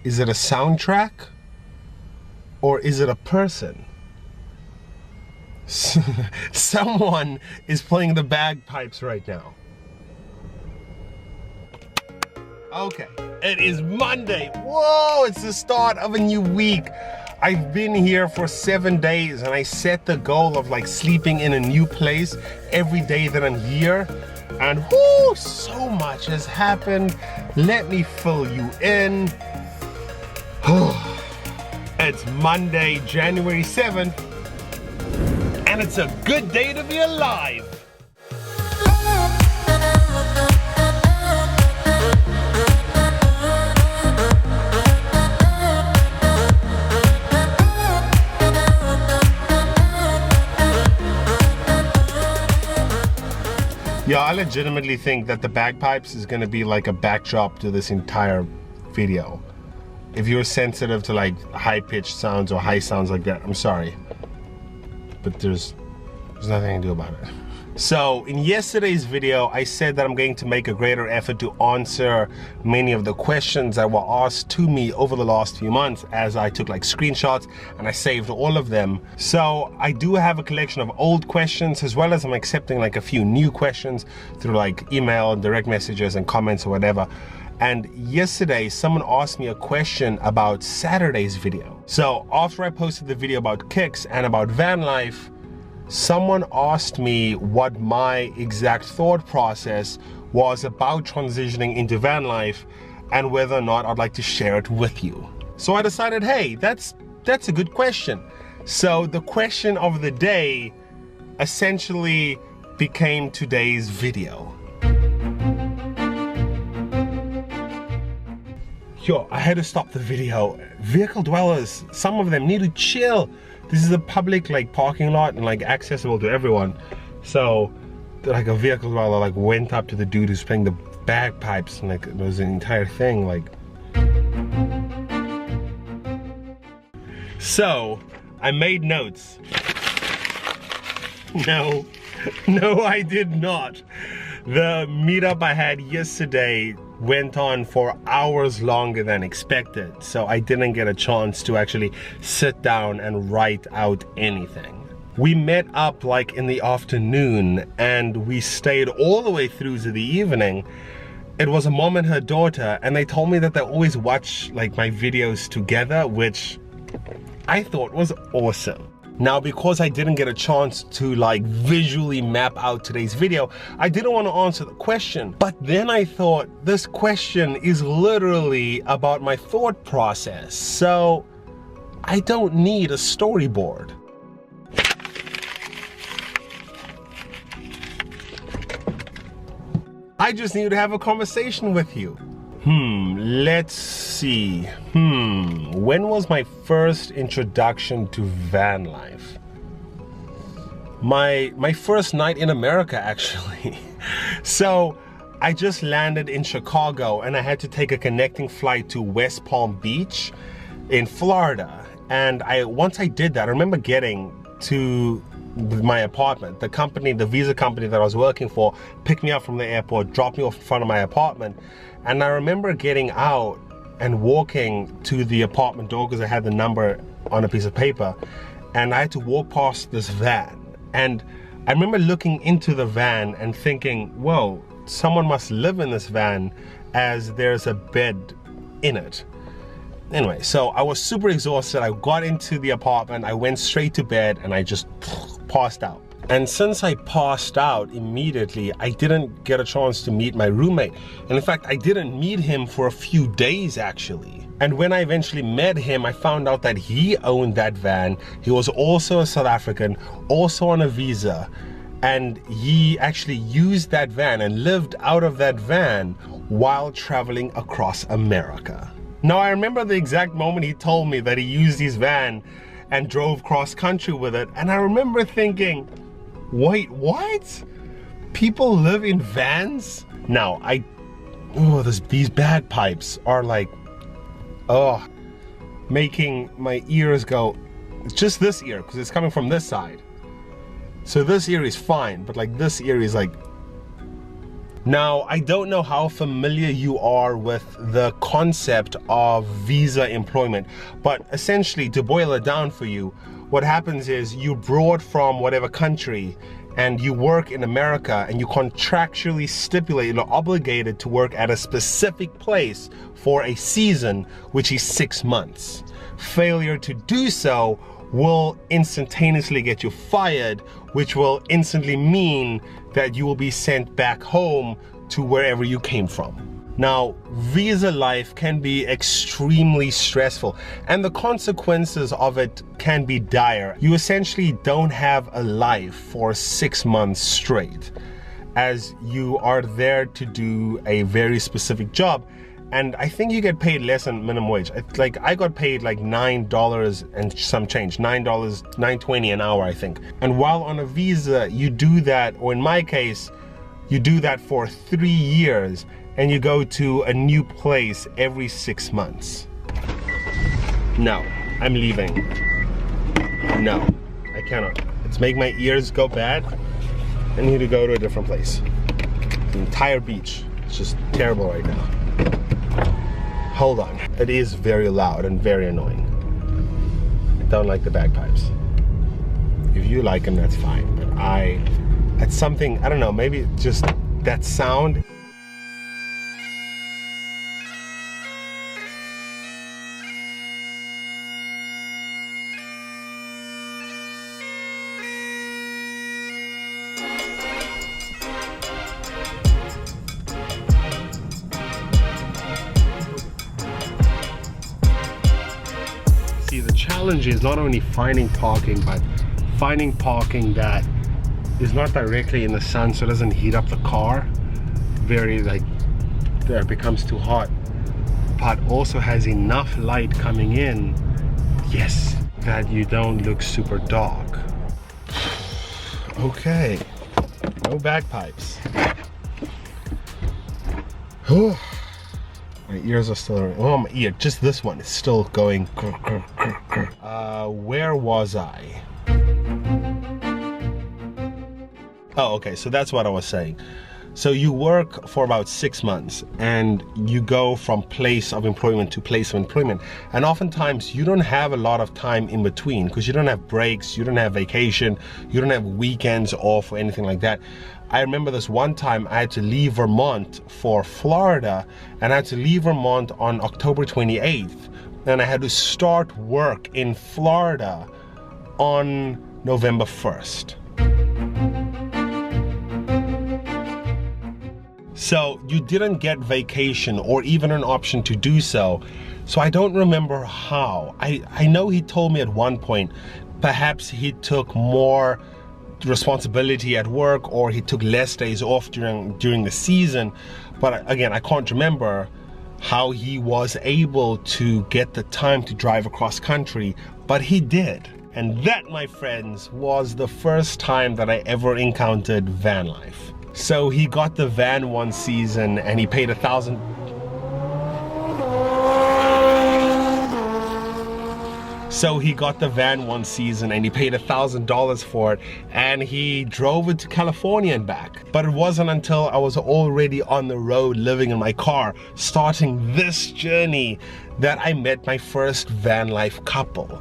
Is it a soundtrack? Or is it a person? Someone is playing the bagpipes right now. Okay, it is Monday. Whoa, it's the start of a new week. I've been here for 7 days and I set the goal of like sleeping in a new place every day that I'm here. And whoo, so much has happened. Let me fill you in. It's Monday, January 7th, and it's a good day to be alive. Yeah, I legitimately think that the bagpipes is gonna be like a backdrop to this entire video. If you're sensitive to like high-pitched sounds or high sounds like that, I'm sorry. But there's nothing I can do about it. So in yesterday's video, I said that I'm going to make a greater effort to answer many of the questions that were asked to me over the last few months, as I took like screenshots and I saved all of them. So I do have a collection of old questions, as well as I'm accepting like a few new questions through like email, direct messages and comments or whatever. And yesterday, someone asked me a question about Saturday's video. So after I posted the video about kicks and about van life, someone asked me what my exact thought process was about transitioning into van life and whether or not I'd like to share it with you. So I decided, hey, that's a good question. So the question of the day essentially became today's video. Yo, I had to stop the video. Vehicle dwellers, some of them need to chill. This is a public like parking lot and like accessible to everyone. So like a vehicle dweller like went up to the dude who's playing the bagpipes and like it was an entire thing like. So I made notes. No, I did not. The meetup I had yesterday went on for hours longer than expected, so I didn't get a chance to actually sit down and write out anything. We met up like in the afternoon and we stayed all the way through to the evening. It was a mom and her daughter, and they told me that they always watch like my videos together, which I thought was awesome. Now, because I didn't get a chance to like visually map out today's video, I didn't want to answer the question. But then I thought this question is literally about my thought process. So I don't need a storyboard. I just need to have a conversation with you. Let's see. When was my first introduction to van life? My first night in America, actually. So I just landed in Chicago and I had to take a connecting flight to West Palm Beach in Florida. And once I did that, I remember getting to my apartment. The visa company that I was working for picked me up from the airport, dropped me off in front of my apartment. And I remember getting out and walking to the apartment door because I had the number on a piece of paper, and I had to walk past this van. And I remember looking into the van and thinking, whoa, someone must live in this van as there's a bed in it. Anyway, so I was super exhausted. I got into the apartment, I went straight to bed, and I just passed out. And since I passed out immediately, I didn't get a chance to meet my roommate. And in fact, I didn't meet him for a few days actually. And when I eventually met him, I found out that he owned that van. He was also a South African, also on a visa. And he actually used that van and lived out of that van while traveling across America. Now, I remember the exact moment he told me that he used his van and drove cross country with it. And I remember thinking, wait, what? People live in vans? Now, these bagpipes are like, making my ears go, just this ear, because it's coming from this side. So this ear is fine, but like this ear is like, Now, I don't know how familiar you are with the concept of visa employment, but essentially, to boil it down for you, what happens is you're brought from whatever country and you work in America, and you contractually stipulate or obligated to work at a specific place for a season, which is 6 months. Failure to do so will instantaneously get you fired, which will instantly mean that you will be sent back home to wherever you came from. Now, visa life can be extremely stressful, and the consequences of it can be dire. You essentially don't have a life for 6 months straight, as you are there to do a very specific job. And I think you get paid less than minimum wage. Like, I got paid like $9 and some change, $9.20 an hour, I think. And while on a visa, you do that, or in my case, you do that for 3 years, and you go to a new place every 6 months. No, I'm leaving. No, I cannot. It's making my ears go bad. I need to go to a different place. The entire beach. It's just terrible right now. Hold on. It is very loud and very annoying. I don't like the bagpipes. If you like them, that's fine. But it's something, I don't know, maybe just that sound. The challenge is not only finding parking, but finding parking that is not directly in the sun, so it doesn't heat up the car very, like, there it becomes too hot, but also has enough light coming in, yes, that you don't look super dark. Okay, no bagpipes. My ears are still, oh, my ear, just this one is still going. Where was I? Oh, okay, so that's what I was saying. So you work for about 6 months, and you go from place of employment to place of employment. And oftentimes you don't have a lot of time in between, because you don't have breaks, you don't have vacation, you don't have weekends off or anything like that. I remember this one time I had to leave Vermont for Florida, and I had to leave Vermont on October 28th, and I had to start work in Florida on November 1st. So you didn't get vacation or even an option to do so. So I don't remember how. I know he told me at one point, perhaps he took more responsibility at work, or he took less days off during the season, but again, I can't remember how he was able to get the time to drive across country, but he did. And that, my friends, was the first time that I ever encountered van life. So he got the van one season, and he paid $1,000. So he got the van one season, and he paid $1,000 for it, and he drove it to California and back. But it wasn't until I was already on the road living in my car, starting this journey, that I met my first van life couple.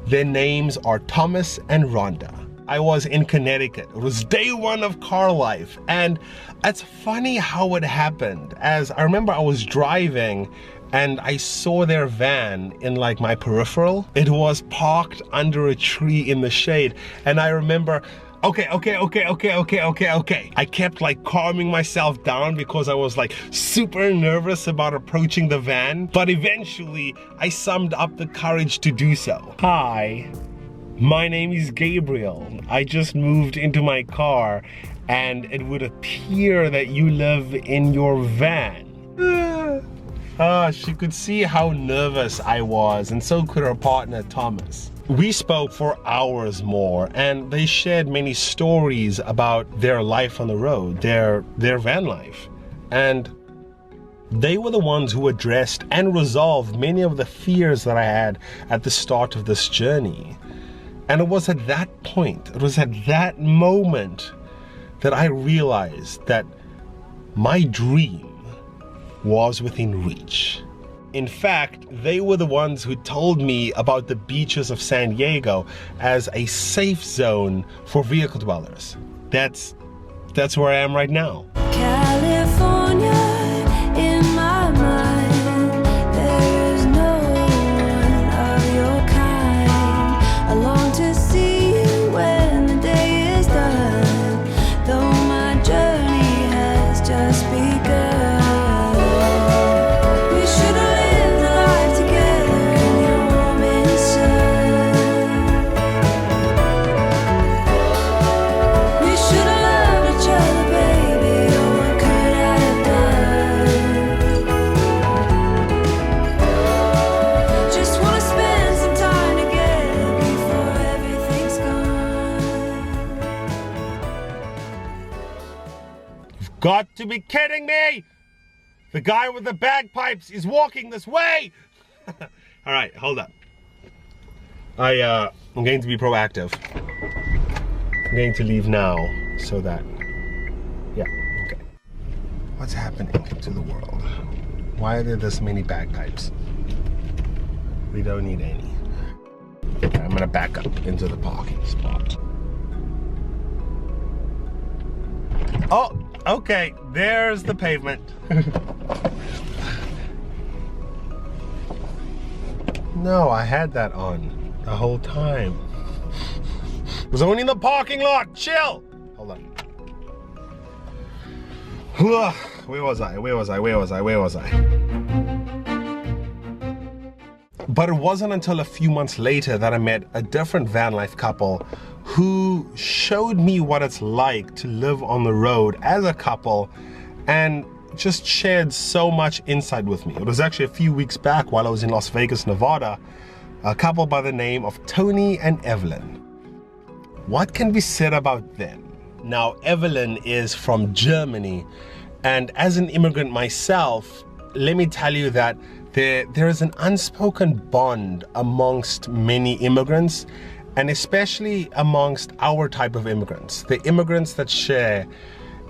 Their names are Thomas and Rhonda. I was in Connecticut. It was day one of car life, and it's funny how it happened. As I remember, I was driving and I saw their van in like my peripheral. It was parked under a tree in the shade, and I remember, okay. I kept like calming myself down because I was like super nervous about approaching the van, but eventually I summed up the courage to do so. Hi, my name is Gabriel. I just moved into my car, and it would appear that you live in your van. She could see how nervous I was, and so could her partner Thomas. We spoke for hours more, and they shared many stories about their life on the road, their van life. And they were the ones who addressed and resolved many of the fears that I had at the start of this journey. And it was at that point, it was at that moment that I realized that my dream was within reach. In fact, they were the ones who told me about the beaches of San Diego as a safe zone for vehicle dwellers. That's where I am right now. California, in my mind, there is no one of your kind. I long to see you when the day is done, though my journey has just begun. We should have lived a life together in the warming sun. We should have loved each other, baby. Oh, what could I have done? Just wanna spend some time together before everything's gone. You've got to be kidding me! The guy with the bagpipes is walking this way! All right, hold up. I'm going to be proactive. I'm going to leave now so that, yeah, okay. What's happening to the world? Why are there this many bagpipes? We don't need any. Okay, I'm gonna back up into the parking spot. Oh, okay, there's the pavement. No, I had that on the whole time. It was only in the parking lot. Chill. Hold on. Where was I? But it wasn't until a few months later that I met a different van life couple who showed me what it's like to live on the road as a couple and just shared so much insight with me. It was actually a few weeks back while I was in Las Vegas, Nevada, a couple by the name of Tony and Evelyn. What can be said about them? Now, Evelyn is from Germany, and as an immigrant myself, let me tell you that there is an unspoken bond amongst many immigrants, and especially amongst our type of immigrants, the immigrants that share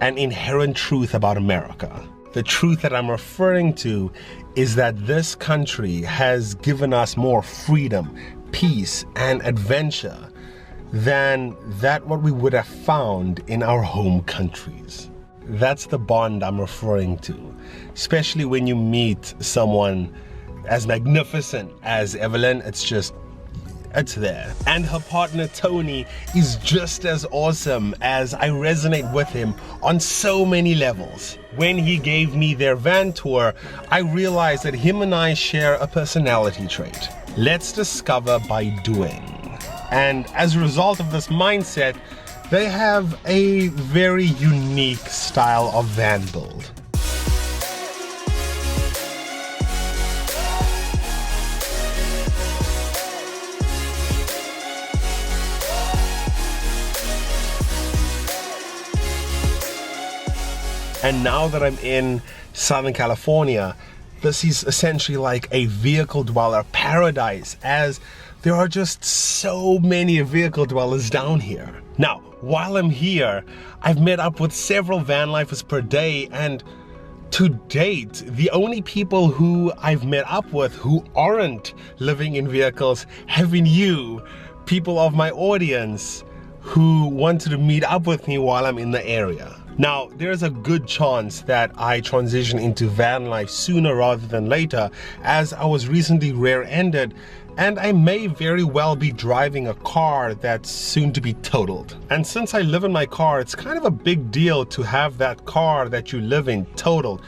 an inherent truth about America. The truth that I'm referring to is that this country has given us more freedom, peace, and adventure than what we would have found in our home countries. That's the bond I'm referring to, especially when you meet someone as magnificent as Evelyn. It's there. And her partner Tony is just as awesome, as I resonate with him on so many levels. When he gave me their van tour, I realized that him and I share a personality trait. Let's discover by doing. And as a result of this mindset, they have a very unique style of van build. And now that I'm in Southern California, this is essentially like a vehicle dweller paradise, as there are just so many vehicle dwellers down here. Now, while I'm here, I've met up with several van lifers per day, and to date, the only people who I've met up with who aren't living in vehicles have been you, people of my audience who wanted to meet up with me while I'm in the area. Now, there's a good chance that I transition into van life sooner rather than later, as I was recently rear-ended and I may very well be driving a car that's soon to be totaled. And since I live in my car, it's kind of a big deal to have that car that you live in totaled.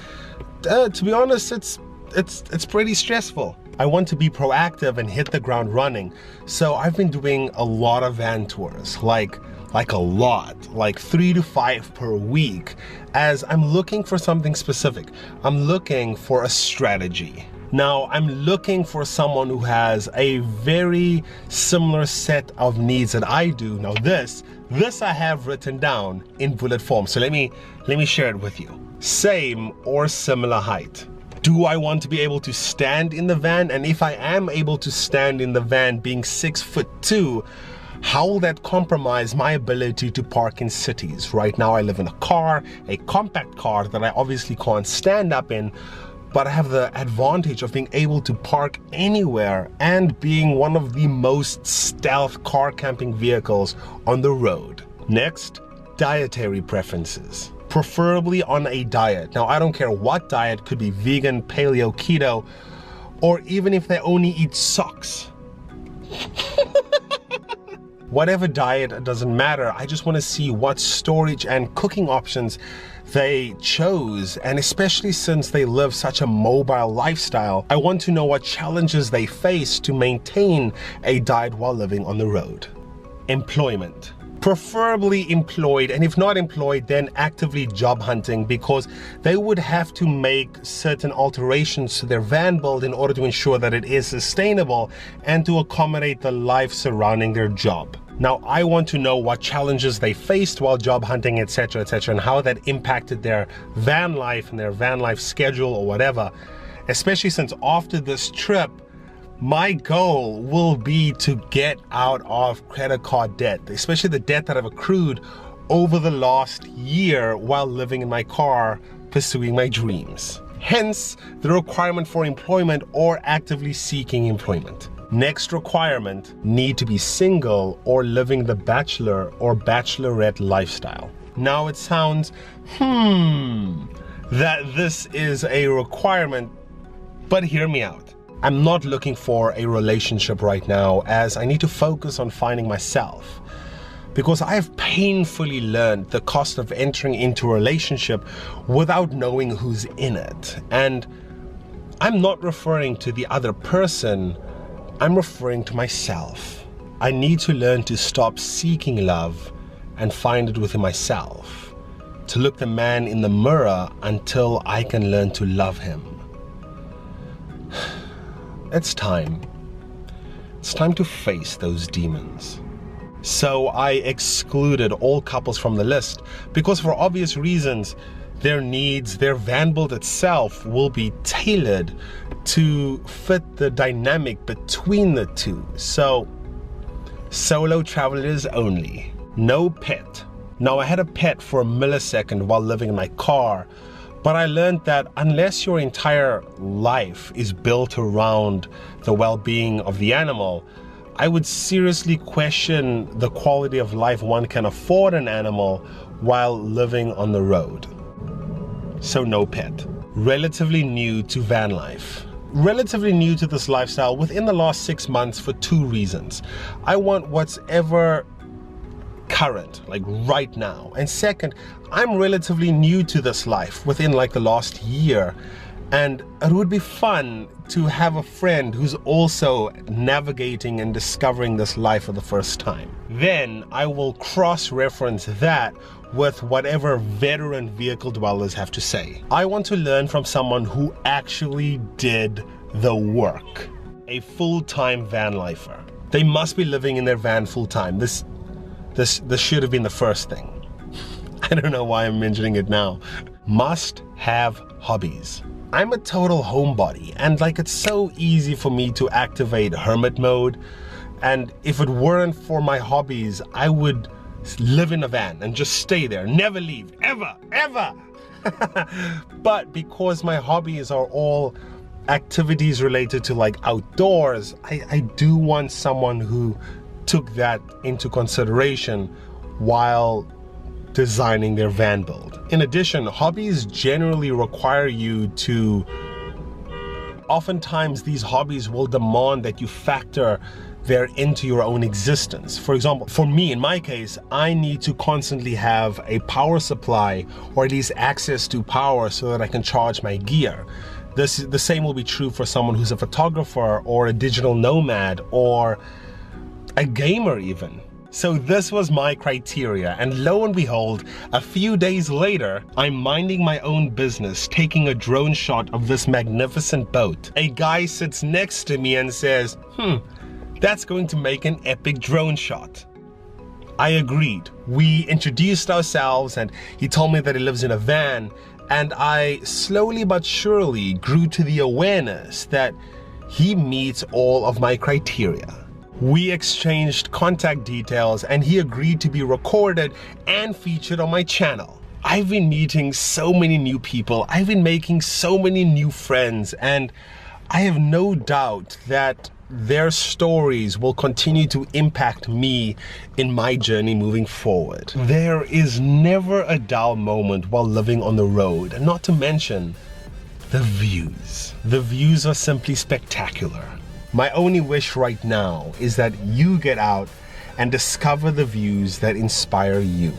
To be honest, it's pretty stressful. I want to be proactive and hit the ground running. So I've been doing a lot of van tours, like a lot, like 3 to 5 per week, as I'm looking for something specific. I'm looking for a strategy. Now, I'm looking for someone who has a very similar set of needs that I do. Now this I have written down in bullet form. So let me share it with you. Same or similar height. Do I want to be able to stand in the van? And if I am able to stand in the van being 6'2", How will that compromise my ability to park in cities? Right now I live in a car, a compact car that I obviously can't stand up in, but I have the advantage of being able to park anywhere and being one of the most stealth car camping vehicles on the road. Next, dietary preferences. Preferably on a diet. Now, I don't care what diet, could be vegan, paleo, keto, or even if they only eat socks. Whatever diet, it doesn't matter. I just want to see what storage and cooking options they chose, and especially since they live such a mobile lifestyle, I want to know what challenges they face to maintain a diet while living on the road. Employment. Preferably employed, and if not employed, then actively job hunting, because they would have to make certain alterations to their van build in order to ensure that it is sustainable and to accommodate the life surrounding their job. Now, I want to know what challenges they faced while job hunting, etc., and how that impacted their van life and their van life schedule or whatever, especially since after this trip, my goal will be to get out of credit card debt, especially the debt that I've accrued over the last year while living in my car, pursuing my dreams. Hence, the requirement for employment or actively seeking employment. Next requirement, need to be single or living the bachelor or bachelorette lifestyle. Now it sounds, that this is a requirement, but hear me out. I'm not looking for a relationship right now, as I need to focus on finding myself, because I have painfully learned the cost of entering into a relationship without knowing who's in it. And I'm not referring to the other person, I'm referring to myself. I need to learn to stop seeking love and find it within myself, to look the man in the mirror until I can learn to love him. It's time. It's time to face those demons. So I excluded all couples from the list because, for obvious reasons, their needs, their van build itself will be tailored to fit the dynamic between the two. So, solo travelers only. No pet. Now, I had a pet for a millisecond while living in my car, but I learned that unless your entire life is built around the well-being of the animal, I would seriously question the quality of life one can afford an animal while living on the road. So no pet. Relatively new to van life. Relatively new to this lifestyle within the last 6 months for 2 reasons. I want what's ever current, like right now. And second, I'm relatively new to this life within like the last year. And it would be fun to have a friend who's also navigating and discovering this life for the first time. Then I will cross-reference that with whatever veteran vehicle dwellers have to say. I want to learn from someone who actually did the work. A full-time vanlifer. They must be living in their van full-time. This should have been the first thing. I don't know why I'm mentioning it now. Must have hobbies. I'm a total homebody, and like it's so easy for me to activate hermit mode, and if it weren't for my hobbies, I would live in a van and just stay there, never leave, ever. But because my hobbies are all activities related to like outdoors, I do want someone who took that into consideration while designing their van build. In addition, hobbies generally require you to, oftentimes these hobbies will demand that you factor there into your own existence. For example, for me, in my case, I need to constantly have a power supply, or at least access to power, so that I can charge my gear. The same will be true for someone who's a photographer or a digital nomad or a gamer even. So this was my criteria, and lo and behold, a few days later, I'm minding my own business, taking a drone shot of this magnificent boat. A guy sits next to me and says, that's going to make an epic drone shot. I agreed. We introduced ourselves and he told me that he lives in a van, and I slowly but surely grew to the awareness that he meets all of my criteria. We exchanged contact details and he agreed to be recorded and featured on my channel. I've been meeting so many new people, I've been making so many new friends, and I have no doubt that their stories will continue to impact me in my journey moving forward. There is never a dull moment while living on the road, and not to mention the views. The views are simply spectacular. My only wish right now is that you get out and discover the views that inspire you.